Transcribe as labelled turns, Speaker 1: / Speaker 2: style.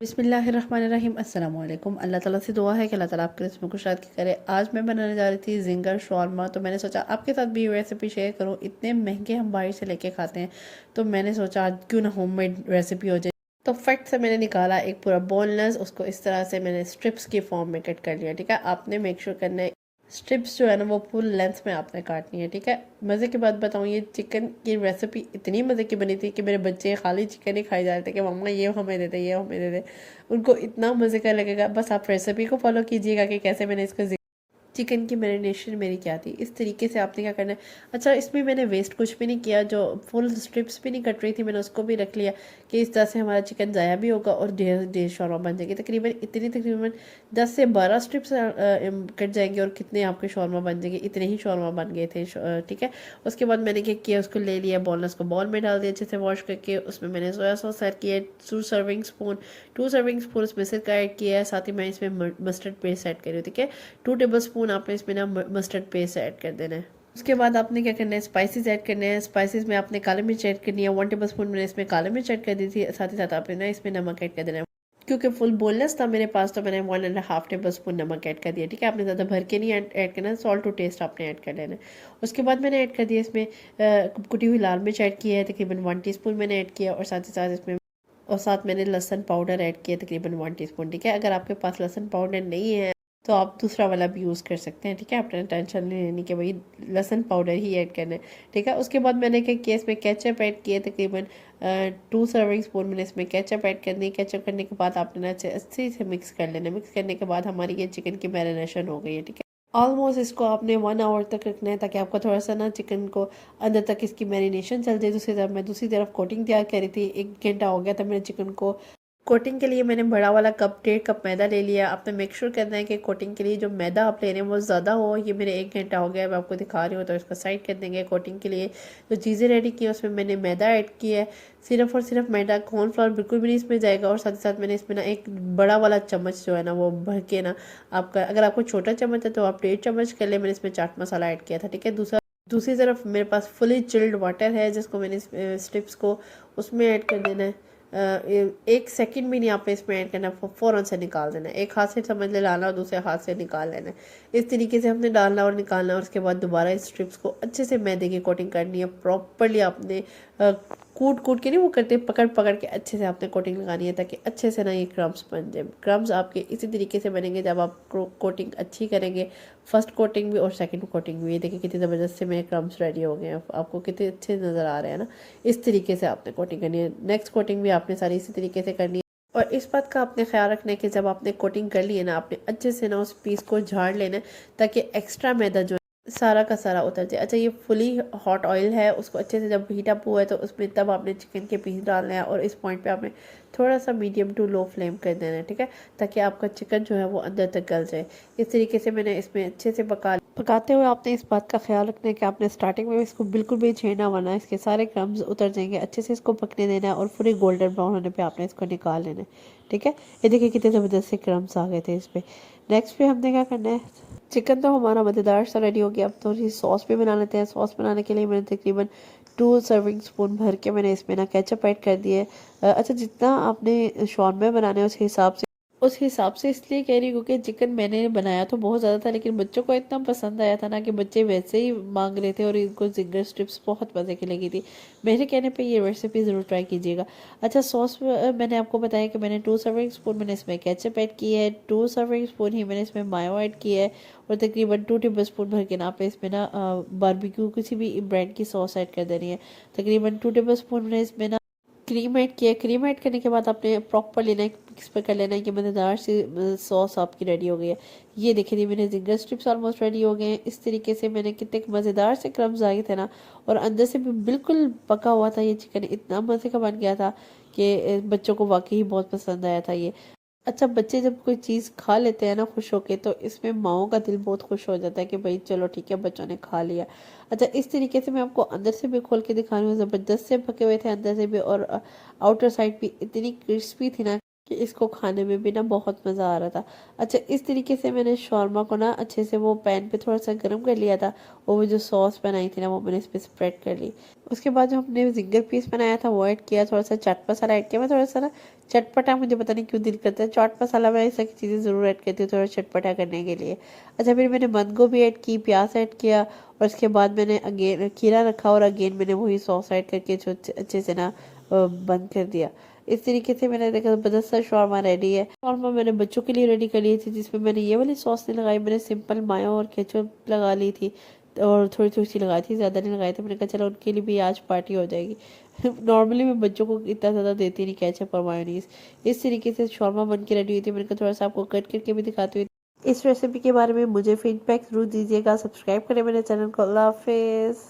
Speaker 1: बिस्मिल्लाहिर्रहमानिर्रहीम अस्सलाम वालेकुम। अल्लाह ताला से दुआ है कि अल्लाह ताला आपके रिज़्क़ में कुशरात की करे। आज मैं बनाने जा रही थी ज़िंगर शॉर्मा, तो मैंने सोचा आपके साथ भी ये रेसिपी शेयर करूं। इतने महंगे हम बाहर से लेके खाते हैं, तो मैंने सोचा आज क्यों ना होममेड रेसिपी हो जाए। तो फट से मैंने निकाला एक पूरा बोनलेस, उसको इस तरह से मैंने स्ट्रिप्स की फॉर्म में कट कर लिया। ठीक है, आपने मेक श्योर करना है स्ट्रिप्स जो है ना वो फुल लेंथ में आपने काटनी है। ठीक है, मज़े की बात बताऊँ, ये चिकन की रेसिपी इतनी मज़े की बनी थी कि मेरे बच्चे खाली चिकन ही खाई जा रहे थे कि मम्मा ये हमें दे दे, ये हमें दे दे। उनको इतना मज़े का लगेगा। बस आप रेसिपी को फॉलो कीजिएगा कि कैसे मैंने इसको चिकन की मैरिनेशन मेरी क्या थी। इस तरीके से आपने क्या करना है। अच्छा, इसमें मैंने वेस्ट कुछ भी नहीं किया, जो फुल स्ट्रिप्स भी नहीं कट रही थी मैंने उसको भी रख लिया कि इस तरह से हमारा चिकन ज़ाया भी होगा और ढेर ढेर शौरमा बन जाएगी। तकरीबन 10 से 12 स्ट्रिप्स कट जाएंगे और कितने आपके शौरमा बन जाएंगे, इतने ही शौरमा बन गए थे। ठीक है, उसके बाद मैंने क्या किया, उसको ले लिया बोनलेस को बॉल में डाल दिया अच्छे से वॉश करके। उसमें मैंने सोया सॉस ऐड किया 2 सर्विंग स्पून उसमें सिरका ऐड किया है। साथ ही मैं इसमें मस्टर्ड पेस्ट ऐड कर रही हूँ। ठीक है, 2 टेबल स्पून आपने इसमें ना मस्टर्ड पेस्ट ऐड कर देना है। उसके बाद आपने क्या करना है, स्पाइसेस ऐड करने हैं। स्पाइसेस में आपने काली मिर्च ऐड करनी है, 1 टेबल स्पून मैंने इसमें काली मिर्च ऐड कर दी थी। साथ ही साथ आपने ना इसमें नमक ऐड कर देना है। क्योंकि फुल बोनलेस था मेरे पास, तो मैंने 1.5 टेबल स्पून नमक ऐड कर दिया। ठीक है, आपने ज़्यादा भर के नहीं ऐड करना, सॉल्ट टू टेस्ट आपने ऐड कर लेना है। उसके बाद मैंने ऐड कर दिया इसमें कुटी हुई लाल मिर्च ऐड की है, तकरीबन 1 टीस्पून मैंने ऐड किया। और साथ ही साथ इसमें और साथ मैंने लहसुन पाउडर ऐड किया तकरीबन 1 टीस्पून। ठीक है, अगर आपके पास लहसुन पाउडर नहीं है तो आप दूसरा वाला भी यूज़ कर सकते हैं। ठीक है, आपने टेंशन नहीं लेनी कि भाई लहसुन पाउडर ही ऐड करना है। ठीक है, उसके बाद मैंने क्या किया, इसमें केचप ऐड किया तकरीबन 2 सर्विंग स्पून मैंने इसमें केचप ऐड करनी है। केचप करने के बाद आपने ना अच्छे से मिक्स कर लेना। मिक्स करने के बाद हमारी ये चिकन की मैरिनेशन हो गई है। ठीक है, ऑलमोस्ट इसको आपने 1 आवर तक रखना है ताकि आपका थोड़ा सा ना चिकन को अंदर तक इसकी मैरिनेशन चल जाए। दूसरी तरफ कोटिंग तैयार करी थी। 1 घंटा हो गया था मेरे चिकन को। कोटिंग के लिए मैंने बड़ा वाला कप 1.5 कप मैदा ले लिया। आपने मेक श्योर करना है कि कोटिंग के लिए जो मैदा आप ले रहे हैं वो ज़्यादा हो। ये मेरे 1 घंटा हो गया, मैं आपको दिखा रही हूँ, तो इसको साइड कर देंगे। कोटिंग के लिए जो चीज़ें रेडी की हैं उसमें मैंने मैदा ऐड किया है, सिर्फ और सिर्फ मैदा। कॉर्नफ्लोर बिल्कुल भी नहीं इसमें जाएगा। और साथ ही साथ मैंने इसमें ना एक बड़ा वाला चम्मच जो है ना वो भर के ना, आपका अगर आपको छोटा चम्मच है तो आप 1.5 चम्मच कर ले। मैंने इसमें चाट मसाला ऐड किया था। ठीक है, दूसरी तरफ मेरे पास फुली चिल्ड वाटर है जिसको मैंने स्ट्रिप्स को उसमें ऐड कर देना है। 1 सेकंड भी नहीं आपने इसमें ऐड करना, फ़ौरन से निकाल देना है। एक हाथ से समझ ले लाना और दूसरे हाथ से निकाल लेना है। इस तरीके से हमने डालना और निकालना। और उसके बाद दोबारा इस स्ट्रिप्स को अच्छे से मैदे की कोटिंग करनी है प्रॉपरली। आपने कूट कूट के नहीं वो करते, पकड़ पकड़ के अच्छे से आपने कोटिंग लगानी है ताकि अच्छे से ना ये क्रम्स बन जाए। क्रम्स आपके इसी तरीके से बनेंगे जब आप कोटिंग अच्छी करेंगे, फर्स्ट कोटिंग भी और सेकंड कोटिंग भी। ये देखिए कितनी ज़बरदस्त से मेरे क्रम्स रेडी हो गए हैं, आपको कितने अच्छे नज़र आ रहे हैं ना। इस तरीके से आपने कोटिंग करनी है। नेक्स्ट कोटिंग भी आपने सारी इसी तरीके से करनी है। और इस बात का आपने ख्याल रखना है कि जब आपने कोटिंग कर ली है ना, आपने अच्छे से ना उस पीस को झाड़ लेना है ताकि एक्स्ट्रा मैदा जो सारा का सारा उतर जाए। अच्छा, ये फुली हॉट ऑयल है, उसको अच्छे से जब हीट अप हुआ है तो उसमें तब आपने चिकन के पीस डालने हैं। और इस पॉइंट पे आपने थोड़ा सा मीडियम टू लो फ्लेम कर देना है। ठीक है, ताकि आपका चिकन जो है वो अंदर तक गल जाए। इस तरीके से मैंने इसमें अच्छे से पकाते हुए आपने इस बात का ख्याल रखना है कि आपने स्टार्टिंग में इसको बिल्कुल भी छेड़ना, वरना इसके सारे क्रम्स उतर जाएंगे। अच्छे से इसको पकने देना है और पूरी गोल्डन ब्राउन होने पे आपने इसको निकाल लेना है। ठीक है, ये देखिए कितने ज़बरदस्त से क्रम्स आ गए थे इस पर। नेक्स्ट पे हमने क्या करना है, चिकन तो हमारा मज़ेदार सा रेडी हो गया। अब थोड़ी सॉस भी बना लेते हैं। सॉस बनाने के लिए मैंने तकरीबन 2 सर्विंग स्पून भर के मैंने इसमें ना केचप ऐड कर दिए। अच्छा, जितना आपने शॉर्मे बनाने हैं उस हिसाब से इसलिए कह रही हूँ क्योंकि चिकन मैंने बनाया तो बहुत ज़्यादा था, लेकिन बच्चों को इतना पसंद आया था ना कि बच्चे वैसे ही मांग रहे थे और इनको जिंगर स्ट्रिप्स बहुत मज़े की लगी थी। मेरे कहने पे ये रेसिपी ज़रूर ट्राई कीजिएगा। अच्छा, सॉस मैंने आपको बताया कि मैंने 2 सर्विंग स्पून मैंने इसमें केचप ऐड की है, 2 सर्विंग स्पून ही मैंने इसमें मायो ऐड की है। और तकरीबन 2 टेबल स्पून भर के ना पे इसमें ना बारबेक्यू किसी भी ब्रांड की सॉस ऐड कर देनी है। तकरीबन 2 टेबल स्पून मैंने इसमें ना क्रीम ऐड किया। क्रीम ऐड करने के बाद आपने प्रॉपर लेना है, मिक्स पे कर लेना है कि मज़ेदार सी सॉस आपकी रेडी हो गई है। ये देखिए मेरे जिंगर स्ट्रिप्स ऑलमोस्ट रेडी हो गए हैं। इस तरीके से मैंने कितने मज़ेदार से क्रम्स आए थे ना, और अंदर से भी बिल्कुल पका हुआ था। ये चिकन इतना मज़े का बन गया था कि बच्चों को वाकई ही बहुत पसंद आया था ये। अच्छा, बच्चे जब कोई चीज़ खा लेते हैं ना खुश होके, तो इसमें माओं का दिल बहुत खुश हो जाता है कि भाई चलो ठीक है बच्चों ने खा लिया। अच्छा, इस तरीके से मैं आपको अंदर से भी खोल के दिखा रही हूँ। ज़बरदस्त से पके हुए थे अंदर से भी, और आउटर साइड भी इतनी क्रिस्पी थी ना कि इसको खाने में भी ना बहुत मज़ा आ रहा था। अच्छा, इस तरीके से मैंने शौरमा को ना अच्छे से वो पैन पे थोड़ा सा गर्म कर लिया था, और वो जो सॉस बनाई थी ना वो मैंने इस पर स्प्रेड कर ली। उसके बाद जो हमने जिंगर पीस बनाया था वो ऐड किया, थोड़ा सा चाट मसाला ऐड किया। मैं थोड़ा सा ना चटपटा, मुझे पता नहीं क्यों दिल करता है चाट मसाला, मैं ऐसा की चीज़ें ज़रूर ऐड करती हूँ थोड़ा चटपटा करने के लिए। अच्छा, फिर मैंने बंद गोभी ऐड की, प्याज ऐड किया, और उसके बाद मैंने अगेन खीरा रखा, और अगेन मैंने वही सॉस ऐड करके जो अच्छे से ना बंद कर दिया। इस तरीके से मैंने देखा ज़बरदस्त सा शौरमा रेडी है। शौरमा मैंने बच्चों के लिए रेडी कर ली थी, जिसमें मैंने ये वाली सॉस नहीं लगाई, मैंने सिंपल मायो और केचप लगा ली थी, और थोड़ी थोड़ी सी लगाई थी, ज़्यादा नहीं लगाई थी। मैंने कहा चलो उनके लिए भी आज पार्टी हो जाएगी। नॉर्मली मैं बच्चों को इतना ज़्यादा देती नहीं केचप और मायोनीज़। इस तरीके से शौरमा बन के रेडी हुई थी। मैंने कहा थोड़ा सा आपको कट करके भी दिखाती हुई। इस रेसिपी के बारे में मुझे फीडबैक ज़रूर दीजिएगा। सब्सक्राइब करें मेरे चैनल को। अल्लाह हाफिज़।